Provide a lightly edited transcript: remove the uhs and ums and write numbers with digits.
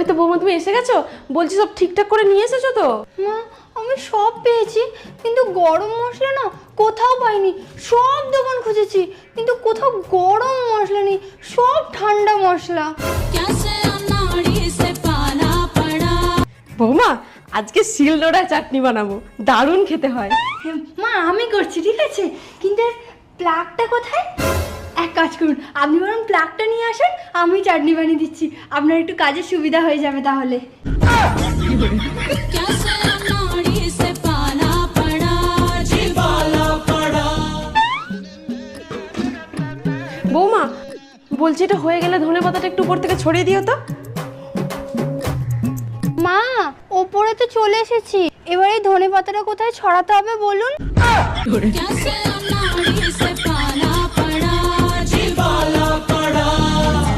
তো বৌমা তুমি এসে গেছো? বলছি সব ঠিকঠাক করে নিয়ে এসেছো তো? মা আমি সব পেয়েছি, কিন্তু গরম মশলা না কোথাও পাইনি। সব দোকান খুঁজেছি, কিন্তু কোথাও গরম মশলা নেই, সব ঠান্ডা মশলা। বৌমা আজকে শিলনোড়ায় চাটনি বানাবো, দারুণ খেতে হয়। মা আমি করছি, ঠিক আছে, কিন্তু প্লাগটা কোথায়? এক কাজ করুন, আপনি বরং প্লাগটা নিয়ে আসেন, আমি চাটনি বানিয়ে দিচ্ছি, আপনার একটু কাজের সুবিধা হয়ে যাবে তাহলে। বৌমা বলছি এটা হয়ে গেলে ধনেপাতাটা একটু উপর থেকে ছড়িয়ে দিও তো। মা ওপরে তো চলে এসেছি, এবার এই ধনেপাতাটা কোথায় ছড়াতে হবে বলুন।